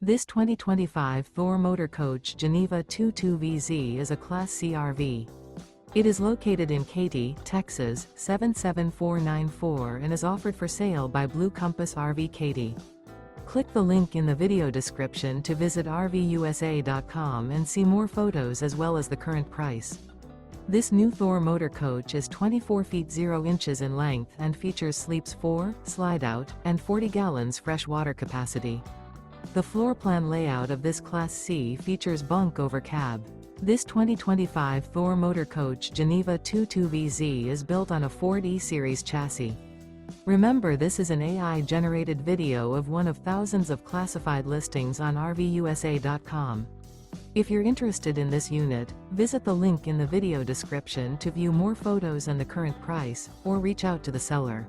This 2025 Thor Motor Coach Geneva 22VZ is a Class C RV. It is located in Katy, Texas, 77494 and is offered for sale by Blue Compass RV Katy. Click the link in the video description to visit RVUSA.com and see more photos as well as the current price. This new Thor Motor Coach is 24 feet 0 inches in length and features sleeps 4, Slideout, and 40 gallons fresh water capacity. The floor plan layout of this Class C features bunk over cab. This 2025 Thor Motor Coach Geneva 22VZ is built on a Ford E-Series chassis. Remember, this is an AI-generated video of one of thousands of classified listings on RVUSA.com. If you're interested in this unit, visit the link in the video description to view more photos and the current price, or reach out to the seller.